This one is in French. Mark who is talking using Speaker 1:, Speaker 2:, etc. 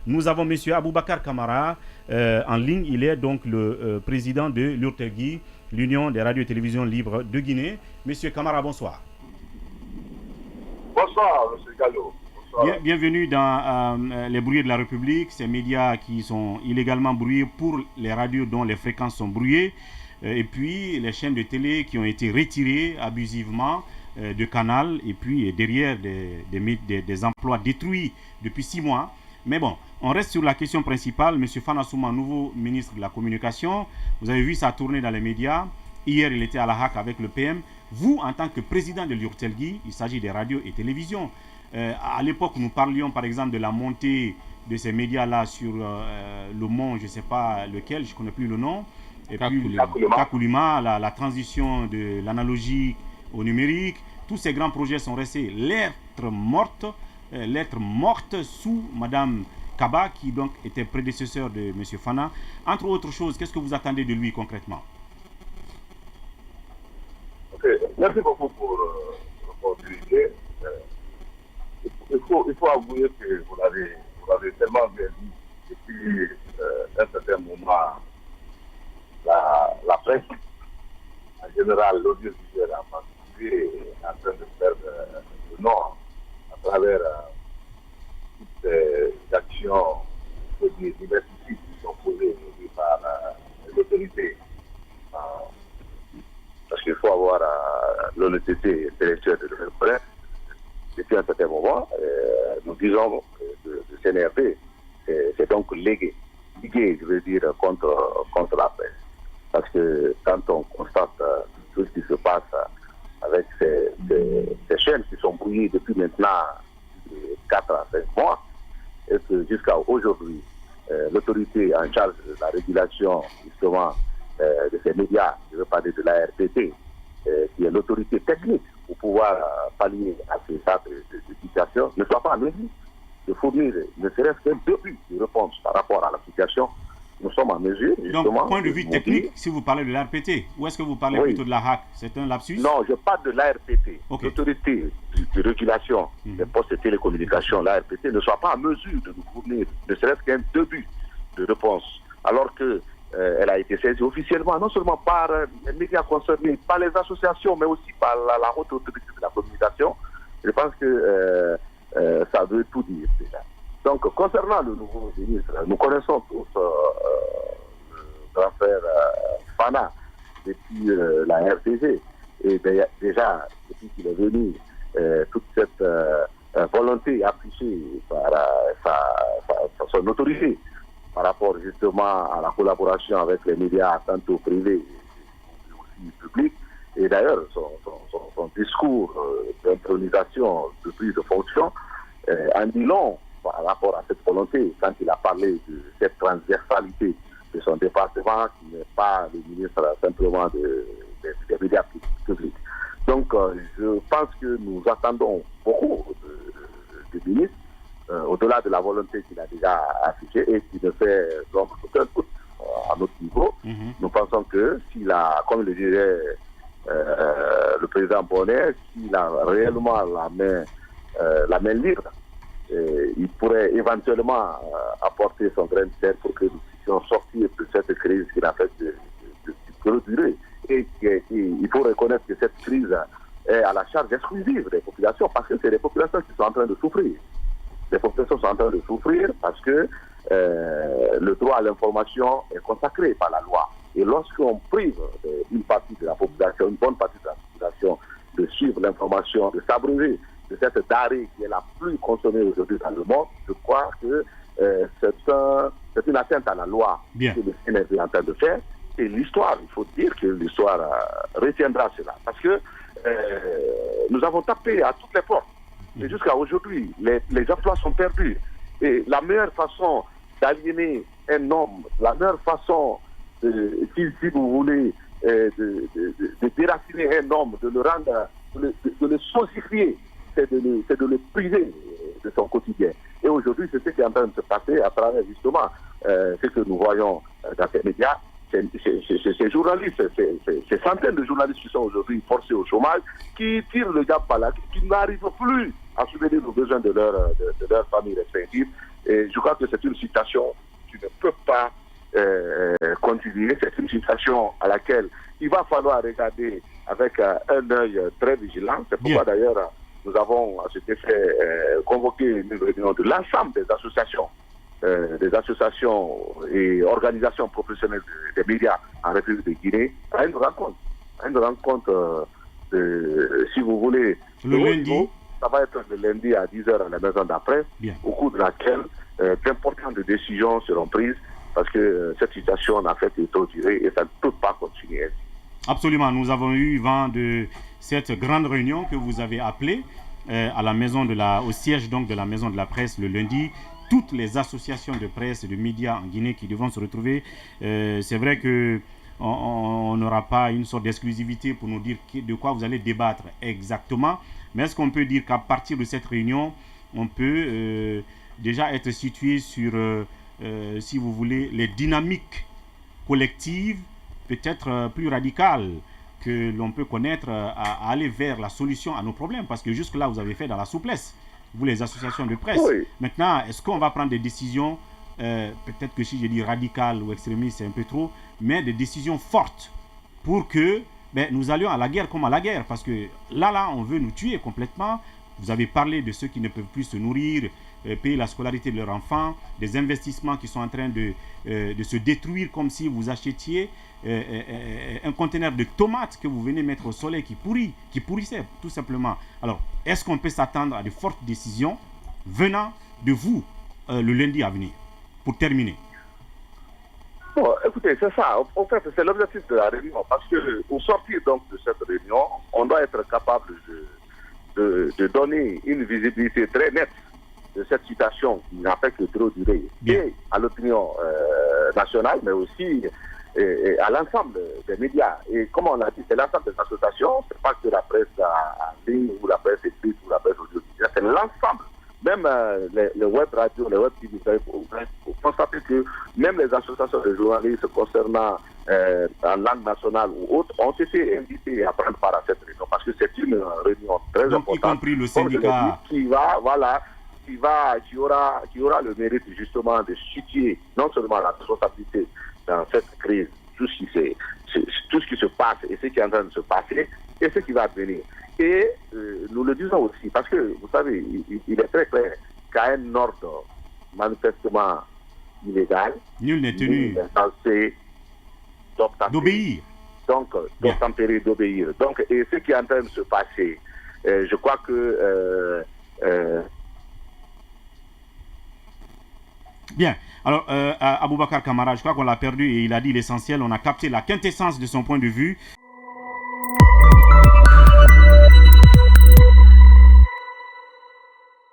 Speaker 1: Nous avons M. Aboubakar Kamara en ligne. Il est donc le président de l'URTELGI, l'Union des radios et télévisions libres de Guinée. Monsieur Kamara, bonsoir.
Speaker 2: Bonsoir, M. Gallo.
Speaker 1: Bienvenue dans les brouillés de la République, ces médias qui sont illégalement brouillés pour les radios dont les fréquences sont brouillées, et puis les chaînes de télé qui ont été retirées abusivement de Canal, et puis derrière des emplois détruits depuis 6 mois. Mais bon, on reste sur la question principale. M. Fana Souma, nouveau ministre de la Communication, vous avez vu sa tournée dans les médias. Hier, il était à la HAC avec le PM. Vous, en tant que président de l'URTELGI, il s'agit des radios et télévisions. À l'époque, nous parlions par exemple de la montée de ces médias-là sur le mont, je ne sais pas lequel, je ne connais plus le nom, et puis Kakulima, la transition de l'analogie au numérique. Tous ces grands projets sont restés lettres mortes sous Mme Kaba, qui donc était prédécesseur de M. Fana. Entre autres choses, qu'est-ce que vous attendez de lui concrètement?
Speaker 2: Ok, merci beaucoup pour l'opportunité. Il faut avouer que vous l'avez tellement bien dit depuis un certain moment. La presse, en général, l'audiovisuel en particulier, est en train de perdre le nord à travers toutes ces actions diversifiées qui sont posées aujourd'hui par les autorités. Parce qu'il faut avoir l'honnêteté intellectuelle de le faire. Depuis un certain moment, nous disons que le CNRP, c'est donc ligué, je veux dire, contre la presse. Parce que quand on constate tout ce qui se passe avec ces chaînes qui sont brouillées depuis maintenant 4 à 5 mois, et que jusqu'à aujourd'hui, l'autorité en charge de la régulation justement de ces médias, je veux parler de la RTT, qui est l'autorité technique pour pouvoir pallier à ces tas de situations, ne soit pas en mesure de fournir ne serait-ce qu'un début de réponse par rapport à la situation. Nous sommes en mesure, justement...
Speaker 1: Donc, point de vue technique, si vous parlez de l'ARPT, ou est-ce que vous parlez plutôt de la HAC? C'est un lapsus?
Speaker 2: Non, je parle de l'ARPT. Okay. L'autorité de régulation des postes de télécommunications, l'ARPT, ne soit pas en mesure de nous fournir ne serait-ce qu'un début de réponse, alors que elle a été saisie officiellement, non seulement par les médias concernés, par les associations, mais aussi par la haute autorité de la communication. Je pense que ça veut tout dire déjà. Donc, concernant le nouveau ministre, nous connaissons tous le grand frère Fana depuis la RTG. Et déjà, depuis qu'il est venu, toute cette volonté affichée par son autorité, par rapport justement à la collaboration avec les médias, tantôt privés et aussi publics. Et d'ailleurs, son discours d'intronisation de prise de fonction en dit long par rapport à cette volonté, quand il a parlé de cette transversalité de son département, qui n'est pas le ministre simplement des médias publics. Donc, je pense que nous attendons beaucoup du ministre, au-delà de la volonté qu'il a déjà affichée et qui ne fait donc aucun doute à notre niveau. Nous pensons que s'il a, comme le dirait le président Bonnet, s'il a réellement la main libre, il pourrait éventuellement apporter son grain de sel pour que nous puissions sortir de cette crise qui n'a fait de durer. Et il faut reconnaître que cette crise est à la charge exclusive des populations, parce que c'est les populations qui sont en train de souffrir. Les populations sont en train de souffrir parce que le droit à l'information est consacré par la loi. Et lorsqu'on prive une partie de la population, une bonne partie de la population, de suivre l'information, de s'abreuver de cette denrée qui est la plus consommée aujourd'hui dans le monde, je crois que c'est une atteinte à la loi que le CNRP est en train de faire. Et l'histoire, il faut dire que l'histoire retiendra cela. Parce que nous avons tapé à toutes les portes. Et jusqu'à aujourd'hui, les emplois sont perdus. Et la meilleure façon d'aliéner un homme, la meilleure façon, si vous voulez, de déraciner un homme, de le rendre, de le saucifier, c'est de le priver de son quotidien. Et aujourd'hui, c'est ce qui est en train de se passer à travers justement ce que nous voyons dans ces médias. Ces journalistes, ces centaines de journalistes qui sont aujourd'hui forcés au chômage, qui tirent le diable par là, qui n'arrivent plus à subvenir aux besoins de leur famille respective. Et je crois que c'est une situation qui ne peut pas continuer. C'est une situation à laquelle il va falloir regarder avec un œil très vigilant. C'est pourquoi d'ailleurs nous avons à cet effet convoqué une réunion de l'ensemble des associations et organisations professionnelles des médias en République de Guinée à une rencontre, si vous voulez,
Speaker 1: le lundi.
Speaker 2: Niveau, ça va être le lundi à 10h à la maison d'après, au cours de laquelle d'importantes décisions seront prises parce que cette situation n'a fait que trop durer et ça ne peut pas continuer.
Speaker 1: Absolument, nous avons eu vent de cette grande réunion que vous avez appelée à la maison au siège donc de la maison de la presse le lundi. Toutes les associations de presse et de médias en Guinée qui devront se retrouver. C'est vrai que on n'aura pas une sorte d'exclusivité pour nous dire de quoi vous allez débattre exactement. Mais est-ce qu'on peut dire qu'à partir de cette réunion, on peut déjà être situé sur, si vous voulez, les dynamiques collectives peut-être plus radicales que l'on peut connaître à aller vers la solution à nos problèmes? Parce que jusque-là, vous avez fait dans la souplesse, vous les associations de presse.
Speaker 2: Oui.
Speaker 1: Maintenant, est-ce qu'on va prendre des décisions, peut-être que si je dis radicales ou extrémistes, c'est un peu trop, mais des décisions fortes pour que nous allions à la guerre comme à la guerre? Parce que là, on veut nous tuer complètement. Vous avez parlé de ceux qui ne peuvent plus se nourrir, payer la scolarité de leurs enfants, des investissements qui sont en train de se détruire comme si vous achetiez un conteneur de tomates que vous venez mettre au soleil qui pourrissait tout simplement. Alors, est-ce qu'on peut s'attendre à de fortes décisions venant de vous le lundi à venir, pour terminer?
Speaker 2: Bon, écoutez, c'est ça. En fait, c'est l'objectif de la réunion. Parce que au sortir donc de cette réunion, on doit être capable de donner une visibilité très nette de cette situation qui n'a fait que trop durer, et à l'opinion nationale, mais aussi et à l'ensemble des médias. Et comme on l'a dit, c'est l'ensemble des associations, c'est pas que la presse en ligne ou la presse écrite ou la presse audiovisuelle, c'est l'ensemble. Même les web radios, les web TV, vous constatez que même les associations de journalistes concernant en langue nationale ou autre ont été invités à prendre part à cette réunion parce que c'est une réunion très importante.
Speaker 1: Y compris le syndicat.
Speaker 2: Qui aura le mérite justement de situer non seulement la responsabilité dans cette crise, tout ce qui se passe et ce qui est en train de se passer et ce qui va venir. Et nous le disons aussi, parce que vous savez, il est très clair qu'à un ordre manifestement illégal,
Speaker 1: nul n'est tenu d'obéir.
Speaker 2: Donc, d'obéir. Donc, et ce qui est en train de se passer, je crois que
Speaker 1: Bien. Alors, Aboubacar Camara, je crois qu'on l'a perdu et il a dit l'essentiel. On a capté la quintessence de son point de vue.